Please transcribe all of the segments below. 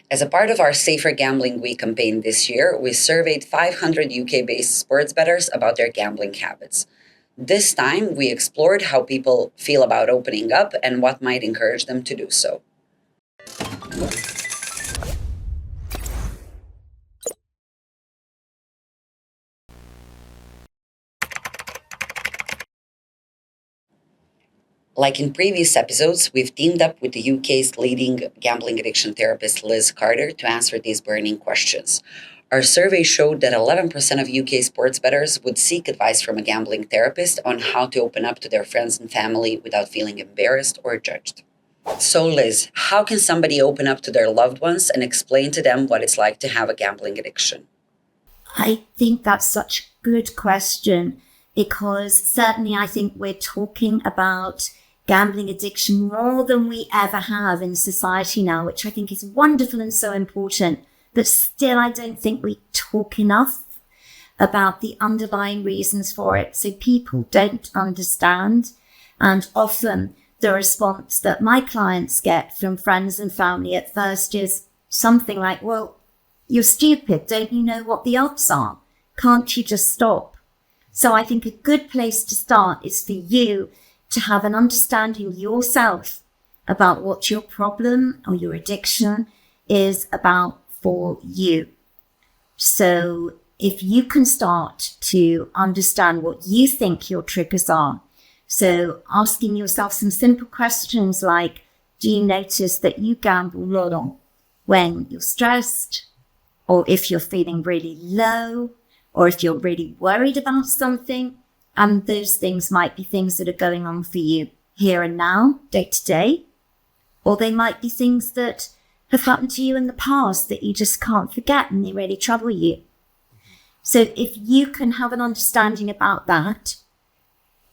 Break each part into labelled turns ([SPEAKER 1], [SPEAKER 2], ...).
[SPEAKER 1] As a part of our Safer Gambling Week campaign this year, we surveyed 500 UK-based sports bettors about their gambling habits. This time, we explored how people feel about opening up and what might encourage them to do so. Like in previous episodes, we've teamed up with the UK's leading gambling addiction therapist, Liz Karter, to answer these burning questions. Our survey showed that 11% of UK sports bettors would seek advice from a gambling therapist on how to open up to their friends and family without feeling embarrassed or judged. So, Liz, how can somebody open up to their loved ones and explain to them what it's like to have a gambling addiction?
[SPEAKER 2] I think that's such a good question, because certainly I think we're talking about gambling addiction more than we ever have in society now, which I think is wonderful and so important. But still, I don't think we talk enough about the underlying reasons for it. So people don't understand. And often the response that my clients get from friends and family at first is something like, well, you're stupid. Don't you know what the odds are? Can't you just stop? So I think a good place to start is for you to have an understanding yourself about what your problem or your addiction is about for you. So if you can start to understand what you think your triggers are, so asking yourself some simple questions like, do you notice that you gamble when you're stressed, or if you're feeling really low, or if you're really worried about something? And those things might be things that are going on for you here and now, day to day, or they might be things that have happened to you in the past that you just can't forget and they really trouble you. So if you can have an understanding about that,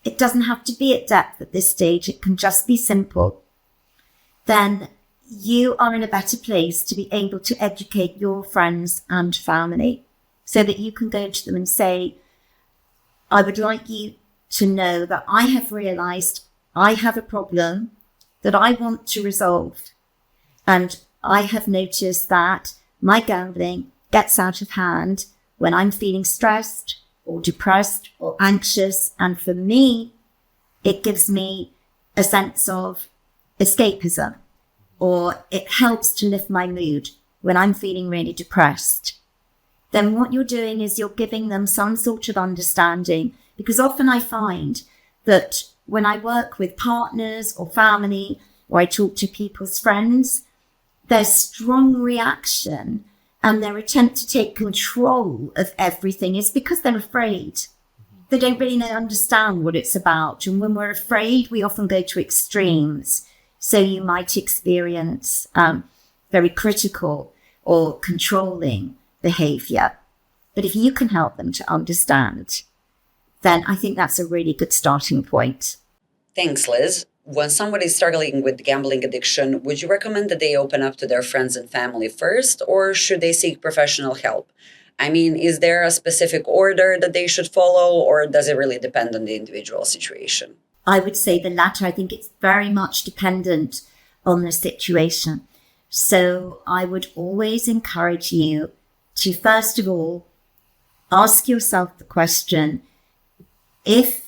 [SPEAKER 2] it doesn't have to be at depth at this stage, it can just be simple, then you are in a better place to be able to educate your friends and family so that you can go to them and say, I would like you to know that I have realized I have a problem that I want to resolve. And I have noticed that my gambling gets out of hand when I'm feeling stressed or depressed or anxious. And for me, it gives me a sense of escapism, or it helps to lift my mood when I'm feeling really depressed. Then what you're doing is you're giving them some sort of understanding, because often I find that when I work with partners or family, or I talk to people's friends, their strong reaction and their attempt to take control of everything is because they're afraid. They don't really understand what it's about. And when we're afraid, we often go to extremes. So you might experience very critical or controlling behavior. But if you can help them to understand, then I think that's a really good starting point.
[SPEAKER 1] Thanks, Liz. When somebody's struggling with gambling addiction, would you recommend that they open up to their friends and family first, or should they seek professional help? I mean, is there a specific order that they should follow, or does it really depend on the individual situation?
[SPEAKER 2] I would say the latter. I think it's very much dependent on the situation. So I would always encourage you to, first of all, ask yourself the question, if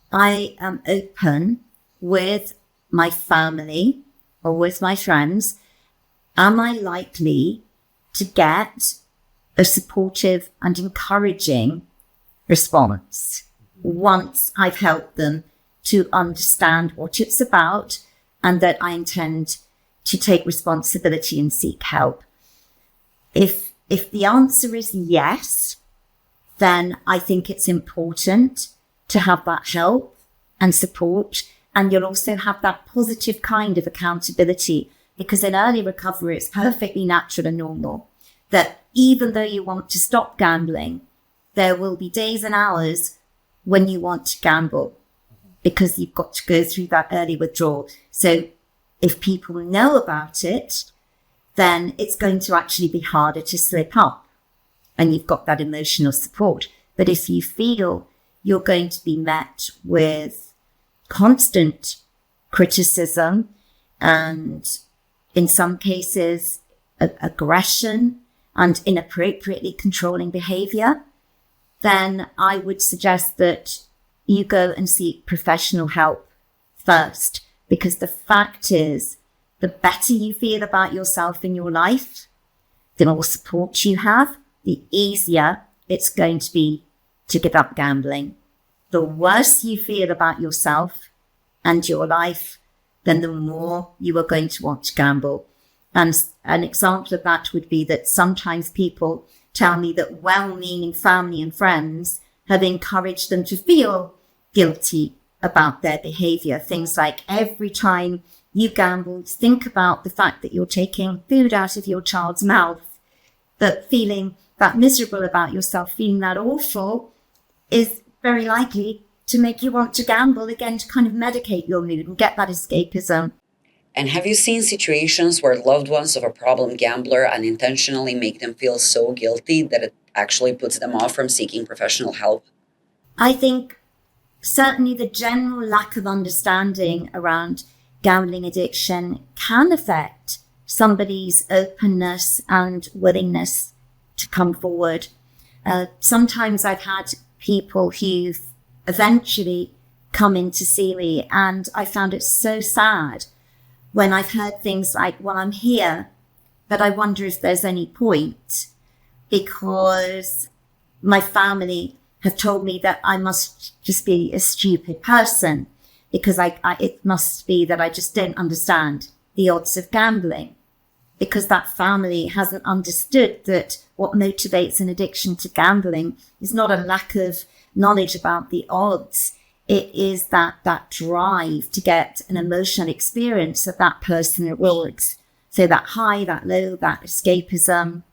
[SPEAKER 2] I am open with my family or with my friends, am I likely to get a supportive and encouraging response once I've helped them to understand what it's about and that I intend to take responsibility and seek help? If the answer is yes, then I think it's important to have that help and support. And you'll also have that positive kind of accountability, because in early recovery, it's perfectly natural and normal that even though you want to stop gambling, there will be days and hours when you want to gamble because you've got to go through that early withdrawal. So if people know about it, then it's going to actually be harder to slip up and you've got that emotional support. But if you feel you're going to be met with constant criticism and in some cases aggression and inappropriately controlling behavior, then I would suggest that you go and seek professional help first. Because the fact is, the better you feel about yourself in your life, the more support you have, the easier it's going to be to give up gambling. The worse you feel about yourself and your life, then the more you are going to want to gamble. And an example of that would be that sometimes people tell me that well-meaning family and friends have encouraged them to feel guilty about their behavior. Things like every time you gamble, think about the fact that you're taking food out of your child's mouth, that feeling that miserable about yourself, feeling that awful, is very likely to make you want to gamble again, to kind of medicate your mood and get that escapism.
[SPEAKER 1] And have you seen situations where loved ones of a problem gambler unintentionally make them feel so guilty that it actually puts them off from seeking professional help?
[SPEAKER 2] I think certainly the general lack of understanding around gambling addiction can affect somebody's openness and willingness to come forward. Sometimes I've had people who've eventually come in to see me, and I found it so sad when I've heard things like, well, I'm here, but I wonder if there's any point, because my family have told me that I must just be a stupid person, because it must be that I just don't understand the odds of gambling, because that family hasn't understood that what motivates an addiction to gambling is not a lack of knowledge about the odds. It is that drive to get an emotional experience of that person at rewards. So that high, that low, that escapism,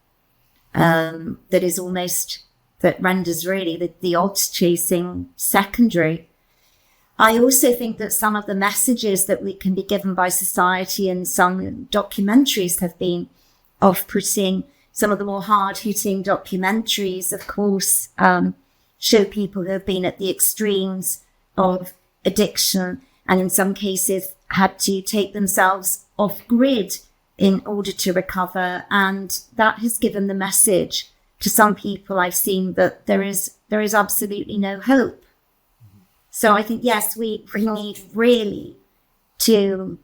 [SPEAKER 2] that is almost, that renders really the odds chasing secondary. I also think that some of the messages that we can be given by society, and some documentaries have been off-putting. Some of the more hard-hitting documentaries, of course, show people who have been at the extremes of addiction, and in some cases had to take themselves off grid in order to recover. And that has given the message to some people I've seen that there is absolutely no hope. So I think, yes, we need really to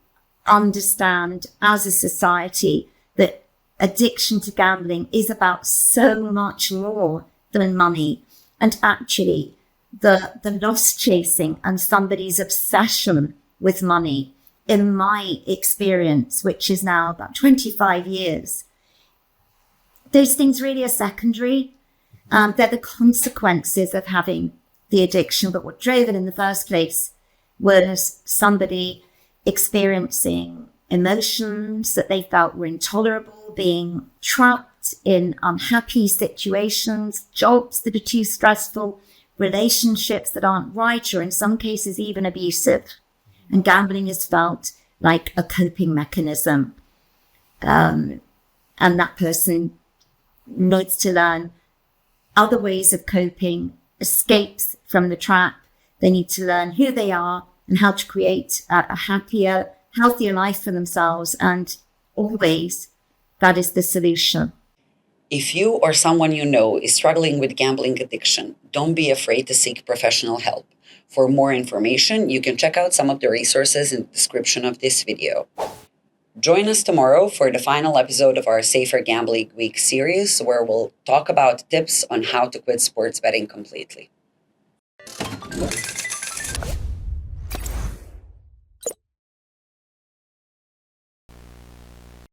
[SPEAKER 2] understand as a society that addiction to gambling is about so much more than money. And actually, the loss chasing and somebody's obsession with money, in my experience, which is now about 25 years, those things really are secondary. They're the consequences of having the addiction, but what drove it in the first place was somebody experiencing emotions that they felt were intolerable, being trapped in unhappy situations, jobs that are too stressful, relationships that aren't right, or in some cases even abusive. And gambling is felt like a coping mechanism. And that person needs to learn other ways of coping, escapes from the trap. They need to learn who they are and how to create a happier, healthier life for themselves. And always, that is the solution.
[SPEAKER 1] If you or someone you know is struggling with gambling addiction, don't be afraid to seek professional help. For more information, you can check out some of the resources in the description of this video. Join us tomorrow for the final episode of our Safer Gambling Week series, where we'll talk about tips on how to quit sports betting completely.